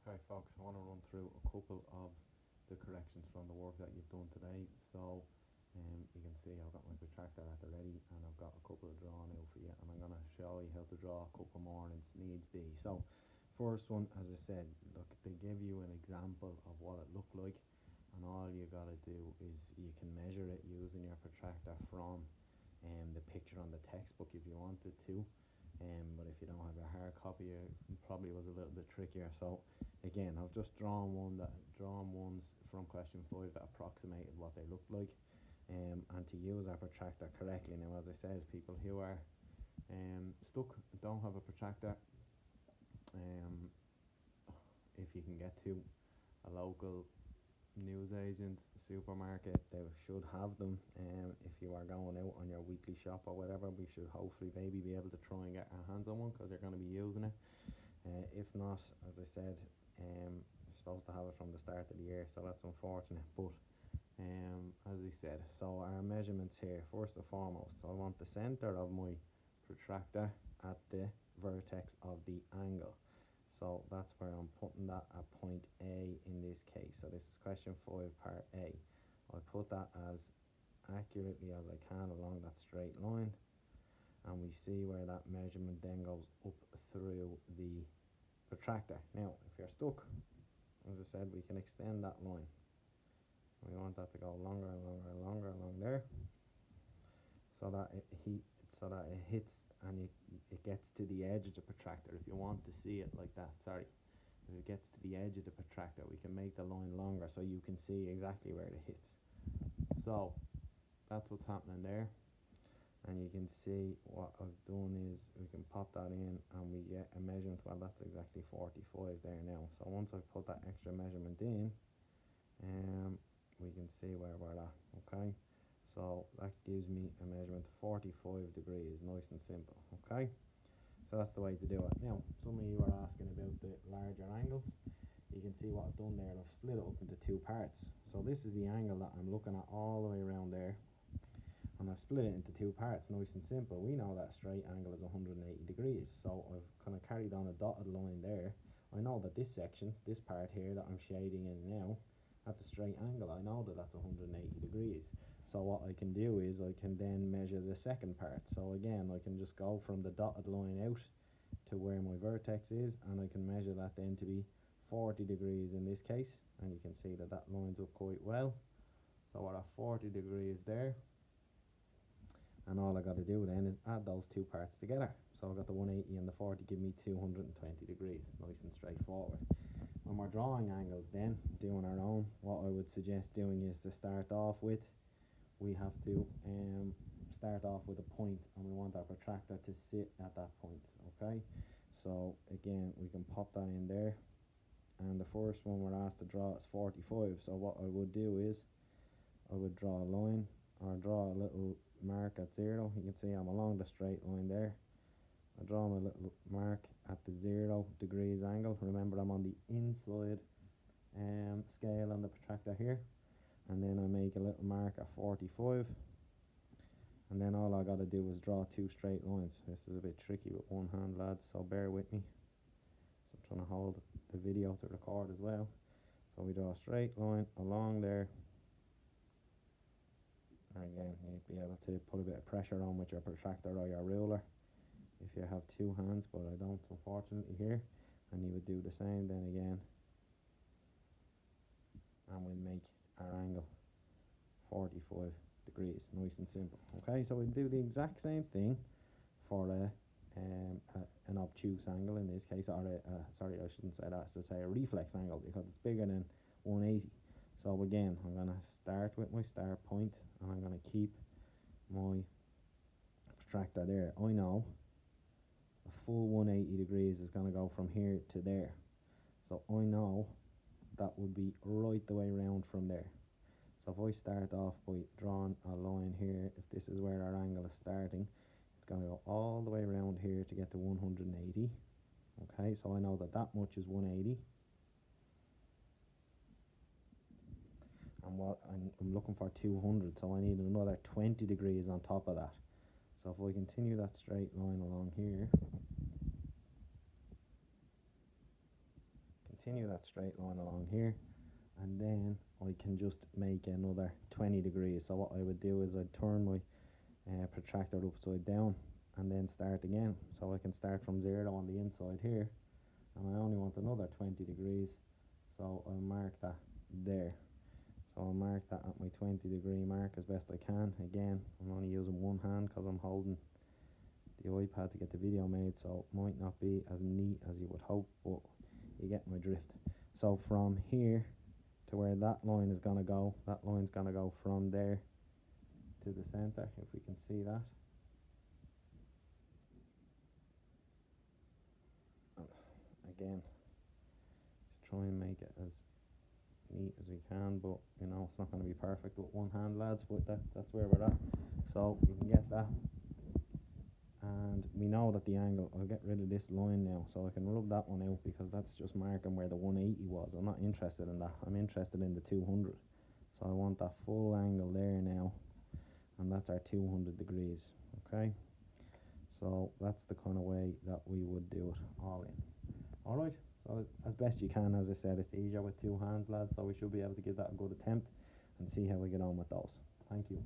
Okay folks, I want to run through a couple of the corrections from the work that you've done today. So you can see I've got my protractor at the ready and I've got a couple of drawn out for you, and I'm going to show you how to draw a couple more if needs be. So first one, as I said, look, they give you an example of what it looked like, and all you got to do is you can measure it using your protractor from the picture on the textbook if you wanted to. But if you don't have a hard copy, it probably was a little bit trickier. So again, I've just drawn ones from question 5 that approximated what they looked like, and to use our protractor correctly. Now, as I said, people who are stuck, don't have a protractor, if you can get to a local newsagent, supermarket, they should have them. If you are going out on your weekly shop or whatever, we should hopefully maybe be able to try and get our hands on one, because they're going to be using it. If not, as I said, you're supposed to have it from the start of the year, so that's unfortunate. But as we said, so our measurements here, first and foremost, I want the center of my protractor at the vertex of the angle. So that's where I'm putting that at point A in this case. So this is question 5, part A. I'll put that as accurately as I can along that straight line. And we see where that measurement then goes up through the protractor. Now, if you're stuck, as I said, we can extend that line. We want that to go longer and longer and longer along there, so that it hits and it gets to the edge of the protractor. If you want to see it like that, if it gets to the edge of the protractor, we can make the line longer so you can see exactly where it hits. So that's what's happening there, and you can see what I've done is we can pop that in and we get a measurement. Well, that's exactly 45 there now. So once I put that extra measurement in, we can see where we're at. Okay, so that gives me a measurement of 45 degrees, nice and simple. Okay, so that's the way to do it. Now, some of you are asking about the larger angles. You can see what I've done there. I've split it up into 2 parts. So this is the angle that I'm looking at all the way around there, and I've split it into 2 parts, nice and simple. We know that a straight angle is 180 degrees, so I've kind of carried on a dotted line there. I know that this section, this part here that I'm shading in now, that's a straight angle. I know that that's 180 degrees. So what I can do is I can then measure the second part. So again, I can just go from the dotted line out to where my vertex is, and I can measure that then to be 40 degrees in this case, and you can see that that lines up quite well. So we're at 40 degrees there, and all I got to do then is add those 2 parts together. So I've got the 180 and the 40 give me 220 degrees, nice and straightforward. When we're drawing angles then, doing our own, what I would suggest doing is to start off with, we have to start off with a point, and we want our protractor to sit at that point. Okay, so again, we can pop that in there, and the first one we're asked to draw is 45. So what I would do is I would draw a line, or draw a little mark at 0. You can see I'm along the straight line there. I draw my little mark at the 0 degrees angle. Remember, I'm on the inside scale on the protractor here, and then I make a little mark at 45, and then all I got to do is draw 2 straight lines. This is a bit tricky with one hand, lads, so bear with me. So I'm trying to hold the video to record as well. So we draw a straight line along there. Again, you'd be able to put a bit of pressure on with your protractor or your ruler if you have 2 hands, but I don't, unfortunately, here. And you would do the same then again, and we'll make our angle 45 degrees, nice and simple. Okay, so we'll do the exact same thing for an obtuse angle in this case, or sorry, I shouldn't say that, so say a reflex angle, because it's bigger than 180. So again, I'm going to start with my start point, and I'm going to keep my protractor there. I know a full 180 degrees is going to go from here to there, so I know that would be right the way around from there. So if I start off by drawing a line here, if this is where our angle is starting, it's going to go all the way around here to get to 180. Okay, so I know that that much is 180. And what I'm looking for 200, so I need another 20 degrees on top of that. So if I continue that straight line along here, you can continue that straight line along here, and then I can just make another 20 degrees. So what I would do is I'd turn my protractor upside down and then start again. So I can start from 0 on the inside here, and I only want another 20 degrees. So I'll mark that there. So I'll mark that at my 20-degree mark as best I can. Again, I'm only using one hand because I'm holding the iPad to get the video made, so it might not be as neat as you would hope, but you get my drift. So from here to where that line is going to go, that line's going to go from there to the center, if we can see that. Again, just try and make it as neat as we can, but you know it's not going to be perfect with one hand, lads, but that's where we're at. So you can get that, and we know that the angle, I'll get rid of this line now so I can rub that one out, because that's just marking where the 180 was. I'm not interested in that, I'm interested in the 200. So I want that full angle there now, and that's our 200 degrees. Okay, so that's the kind of way that we would do it all in. Alright, so as best you can, as I said, it's easier with two hands, lads, so we should be able to give that a good attempt and see how we get on with those. Thank you.